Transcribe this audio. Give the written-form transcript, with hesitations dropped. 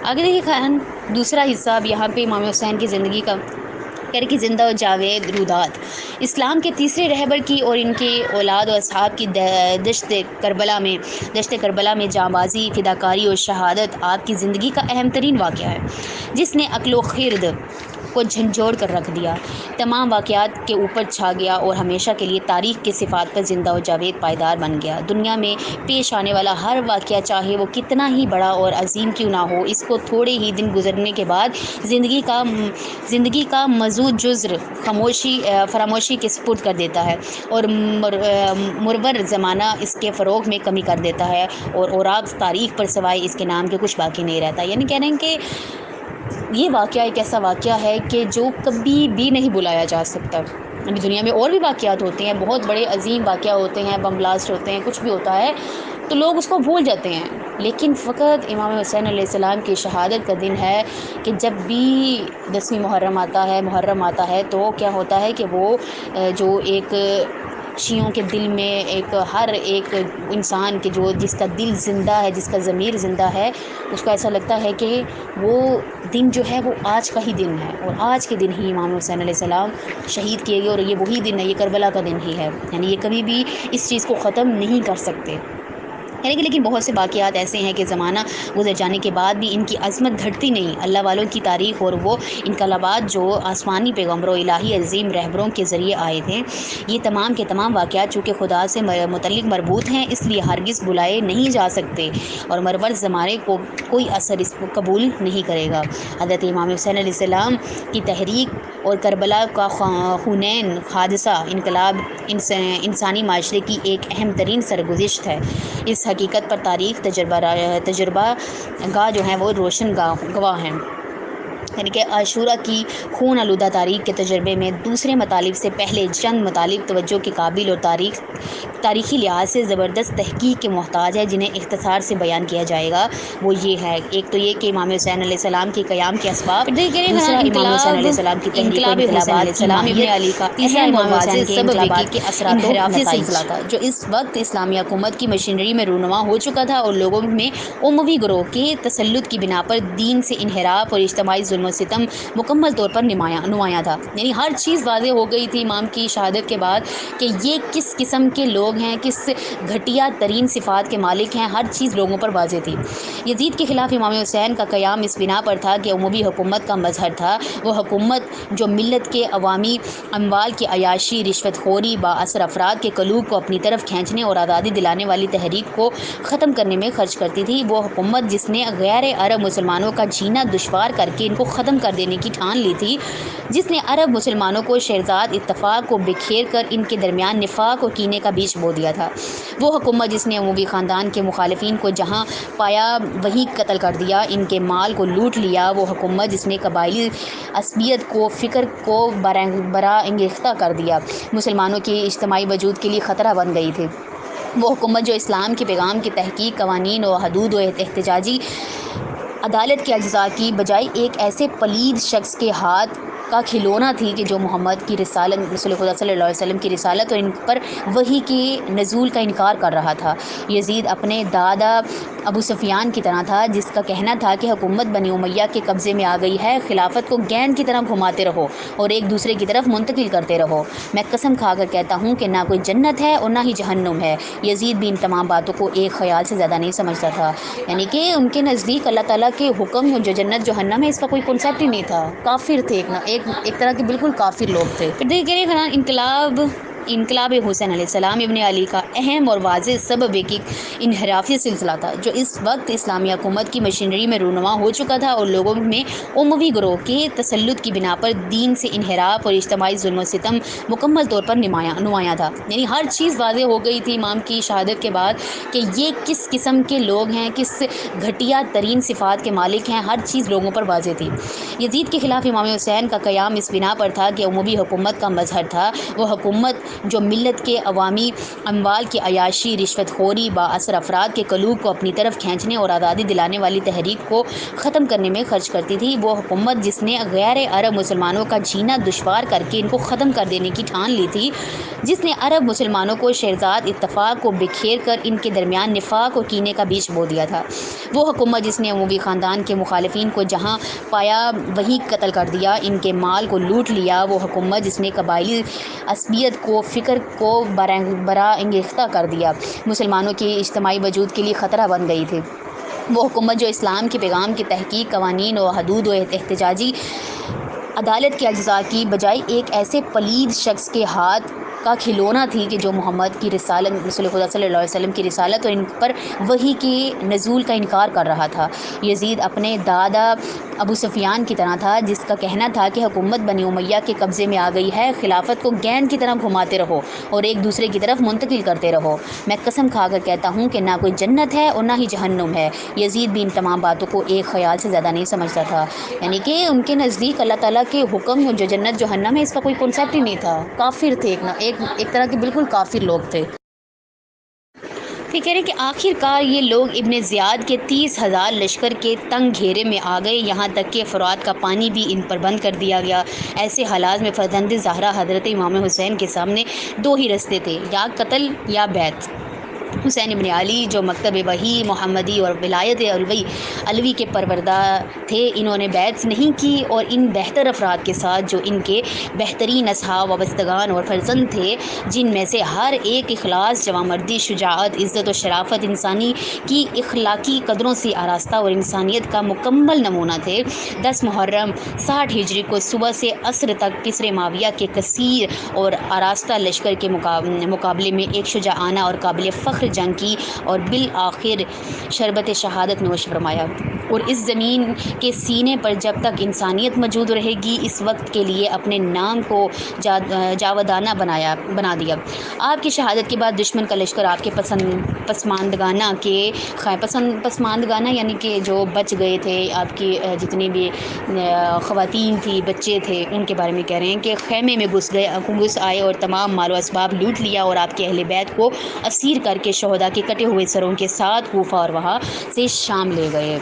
آگے دیکھیے خان دوسرا حصہ اب یہاں پہ امام حسین کی زندگی کا کہ زندہ و جاوید رودات اسلام کے تیسرے رہبر کی اور ان کے اولاد و اصحاب کی دشت کربلا میں جانبازی، فداکاری اور شہادت آپ کی زندگی کا اہم ترین واقعہ ہے، جس نے عقل و خرد کو جھنجھوڑ کر رکھ دیا، تمام واقعات کے اوپر چھا گیا اور ہمیشہ کے لیے تاریخ کے صفات پر زندہ و جاوید پائیدار بن گیا۔ دنیا میں پیش آنے والا ہر واقعہ، چاہے وہ کتنا ہی بڑا اور عظیم کیوں نہ ہو، اس کو تھوڑے ہی دن گزرنے کے بعد زندگی کا مزود جزر فراموشی کے سپرد کر دیتا ہے، اور مرور زمانہ اس کے فروغ میں کمی کر دیتا ہے، اور اوراق تاریخ پر سوائے اس کے نام کے کچھ باقی نہیں رہتا۔ یعنی کہہ رہے ہیں کہ یہ واقعہ ایک ایسا واقعہ ہے کہ جو کبھی بھی نہیں بلایا جا سکتا۔ ابھی دنیا میں اور بھی واقعات ہوتے ہیں، بہت بڑے عظیم واقعہ ہوتے ہیں، بم بلاسٹ ہوتے ہیں، کچھ بھی ہوتا ہے تو لوگ اس کو بھول جاتے ہیں، لیکن فقط امام حسین علیہ السلام کی شہادت کا دن ہے کہ جب بھی 10ویں محرم آتا ہے تو کیا ہوتا ہے کہ وہ جو ایک شیعوں کے دل میں ہر ایک انسان کے جس کا دل زندہ ہے، جس کا ضمیر زندہ ہے، اس کو ایسا لگتا ہے کہ وہ دن جو ہے وہ آج کا ہی دن ہے، اور آج کے دن ہی امام حسین علیہ السلام شہید کیے گئے، اور یہ وہی دن ہے، یہ کربلا کا دن ہی ہے، یعنی یہ کبھی بھی اس چیز کو ختم نہیں کر سکتے۔ لیکن بہت سے واقعات ایسے ہیں کہ زمانہ گزر جانے کے بعد بھی ان کی عظمت گھٹتی نہیں۔ اللہ والوں کی تاریخ اور وہ انقلابات جو آسمانی پیغمبروں، الہی عظیم رہبروں کے ذریعے آئے تھے، یہ تمام کے تمام واقعات چونکہ خدا سے متعلق مربوط ہیں، اس لیے ہرگز بلائے نہیں جا سکتے، اور مرور زمانے کو کوئی اثر اس کو قبول نہیں کرے گا۔ حضرت امام حسین علیہ السلام کی تحریک اور کربلا کا خونین حادثہ انقلاب انسانی معاشرے کی ایک اہم ترین سرگزشت ہے۔ اس حقیقت پر تاریخ تجربہ گاہ جو ہیں وہ روشن گواہ ہیں، یعنی کہ عاشورہ کی خون آلودہ تاریخ کے تجربے میں دوسرے مطالب سے پہلے چند مطالب توجہ کے قابل اور تاریخی لحاظ سے زبردست تحقیق کے محتاج ہے، جنہیں اختصار سے بیان کیا جائے گا۔ وہ یہ ہے، ایک تو یہ کہ امام حسین علیہ السلام کے قیام کے اسباب، دوسرا امام حسین علیہ السلام کی تحریک و انقلابات کی ماہیت، تیسرا امام حسین کے انقلابات کے اثرات و نتائج۔ تھا جو اس وقت اسلامی حکومت کی مشینری میں رونما ہو چکا تھا، اور لوگوں میں اموی گروہ کے تسلط کی بنا پر دین سے انحراف اور اجتماعی ظلم و ستم مکمل طور پر نمایاں تھا۔ یعنی ہر چیز واضح ہو گئی تھی امام کی شہادت کے بعد کہ یہ کس قسم کے لوگ ہیں، کس گھٹیا ترین صفات کے مالک ہیں، ہر چیز لوگوں پر واضح تھی۔ یزید کے خلاف امام حسین کا قیام اس بنا پر تھا کہ اموی حکومت کا مظہر تھا، وہ حکومت جو ملت کے عوامی اموال کی عیاشی، رشوت خوری، بااثر افراد کے قلوب کو اپنی طرف کھینچنے اور آزادی دلانے والی تحریک کو ختم کرنے میں خرچ کرتی تھی، وہ حکومت جس نے غیر عرب مسلمانوں کا جینا دشوار کر کے ان کو ختم کر دینے کی ٹھان لی تھی، جس نے عرب مسلمانوں کو شہرزاد اتفاق کو بکھیر کر ان کے درمیان نفاق اور کینے کا بیج بو دیا تھا، وہ حکومت جس نے اموی خاندان کے مخالفین کو جہاں پایا وہیں قتل کر دیا، ان کے مال کو لوٹ لیا، وہ حکومت جس نے قبائلی عصبیت کو فکر کو برانگیختہ کر دیا، مسلمانوں کے اجتماعی وجود کے لیے خطرہ بن گئی تھی، وہ حکومت جو اسلام کے پیغام کی تحقیق، قوانین و حدود و احتجاجی عدالت کے اجزاء کی بجائے ایک ایسے پلید شخص کے ہاتھ کا کھلونا تھی کہ جو محمد کی رسالت، رسول خدا صلی اللہ علیہ وسلم کی رسالت اور ان پر وحی کے نزول کا انکار کر رہا تھا۔ یزید اپنے دادا ابو سفیان کی طرح تھا، جس کا کہنا تھا کہ حکومت بنی امیہ کے قبضے میں آ گئی ہے، خلافت کو گیند کی طرح گھماتے رہو اور ایک دوسرے کی طرف منتقل کرتے رہو، میں قسم کھا کر کہتا ہوں کہ نہ کوئی جنت ہے اور نہ ہی جہنم ہے۔ یزید بھی ان تمام باتوں کو ایک خیال سے زیادہ نہیں سمجھتا تھا، یعنی کہ ان کے نزدیک اللہ تعالیٰ کے حکم جو جنت جہنم ہے اس کا کوئی کنسیپٹ ہی نہیں تھا، کافر تھے، ایک طرح کے بالکل کافر لوگ تھے۔ پھر دیکھیے انقلاب حسین علیہ السلام ابن علی کا اہم اور واضح سبب ایک انحرافی سلسلہ تھا، جو اس وقت اسلامی حکومت کی مشینری میں رونما ہو چکا تھا، اور لوگوں میں اموی گروہ کے تسلط کی بنا پر دین سے انحراف اور اجتماعی ظلم و ستم مکمل طور پر نمایاں تھا۔ یعنی ہر چیز واضح ہو گئی تھی امام کی شہادت کے بعد کہ یہ کس قسم کے لوگ ہیں، کس گھٹیا ترین صفات کے مالک ہیں، ہر چیز لوگوں پر واضح تھی۔ یزید کے خلاف امام حسین کا قیام اس بنا پر تھا کہ اموی حکومت کا مظہر تھا، وہ حکومت جو ملت کے عوامی اموال کی عیاشی، رشوت خوری، با اثر افراد کے قلوب کو اپنی طرف کھینچنے اور آزادی دلانے والی تحریک کو ختم کرنے میں خرچ کرتی تھی، وہ حکومت جس نے غیر عرب مسلمانوں کا جینا دشوار کر کے ان کو ختم کر دینے کی ٹھان لی تھی، جس نے عرب مسلمانوں کو شہرزاد اتفاق کو بکھیر کر ان کے درمیان نفاق اور کینے کا بیج بو دیا تھا، وہ حکومت جس نے اموی خاندان کے مخالفین کو جہاں پایا وہیں قتل کر دیا، ان کے مال کو لوٹ لیا، وہ حکومت جس نے قبائلی عصبیت کو فکر کو برانگیختہ کر دیا، مسلمانوں کے اجتماعی وجود کے لیے خطرہ بن گئی تھی، وہ حکومت جو اسلام کے پیغام کی تحقیق، قوانین و حدود و احتجاجی عدالت کے اجزاء کی بجائے ایک ایسے پلید شخص کے ہاتھ کا کھلونا تھی کہ جو محمد کی رسالت، رسول خدا صلی اللہ علیہ وسلم کی رسالت اور ان پر وحی کے نزول کا انکار کر رہا تھا۔ یزید اپنے دادا ابو سفیان کی طرح تھا، جس کا کہنا تھا کہ حکومت بنی امیہ کے قبضے میں آ گئی ہے، خلافت کو گیند کی طرح گھماتے رہو اور ایک دوسرے کی طرف منتقل کرتے رہو، میں قسم کھا کر کہتا ہوں کہ نہ کوئی جنت ہے اور نہ ہی جہنم ہے۔ یزید بھی ان تمام باتوں کو ایک خیال سے زیادہ نہیں سمجھتا تھا، یعنی کہ ان کے نزدیک اللہ تعالیٰ کے حکم جو جنت جہنم ہے اس کا کوئی کنسیپٹ ہی نہیں تھا، کافر تھے، ایک طرح کے بالکل کافر لوگ تھے۔ پھر کہہ رہے کہ آخر کار یہ لوگ ابن زیاد کے 30,000 لشکر کے تنگ گھیرے میں آ گئے، یہاں تک کہ فرات کا پانی بھی ان پر بند کر دیا گیا۔ ایسے حالات میں فرزند زہرا حضرت امام حسین کے سامنے دو ہی رستے تھے، یا قتل یا بیعت۔ حسین ابن علی جو مکتب وحی محمدی اور ولایت علوی کے پروردہ تھے، انہوں نے بیعت نہیں کی، اور ان بہتر افراد کے ساتھ جو ان کے بہترین اصحاب، وابستگان اور فرزند تھے، جن میں سے ہر ایک اخلاص، جوانمردی، شجاعت، عزت و شرافت، انسانی کی اخلاقی قدروں سے آراستہ اور انسانیت کا مکمل نمونہ تھے، 10 محرم 60 ہجری کو صبح سے عصر تک کسرے معاویہ کے کثیر اور آراستہ لشکر کے مقابلے میں ایک شجاعانہ اور قابل فخر جنگ کی اور بالآخر شربت شہادت نوش فرمایا، اور اس زمین کے سینے پر جب تک انسانیت موجود رہے گی اس وقت کے لیے اپنے نام کو جاودانہ بنا دیا۔ آپ کی شہادت کے بعد دشمن کا لشکر آپ کے پسماندگانہ یعنی کہ جو بچ گئے تھے، آپ کی جتنی بھی خواتین تھی، بچے تھے، ان کے بارے میں کہہ رہے ہیں کہ خیمے میں گھس آئے اور تمام مال و اسباب لوٹ لیا، اور آپ کے اہل بیت کو اسیر کر کے شہداء کے کٹے ہوئے سروں کے ساتھ کوفہ اور وہاں سے شام لے گئے۔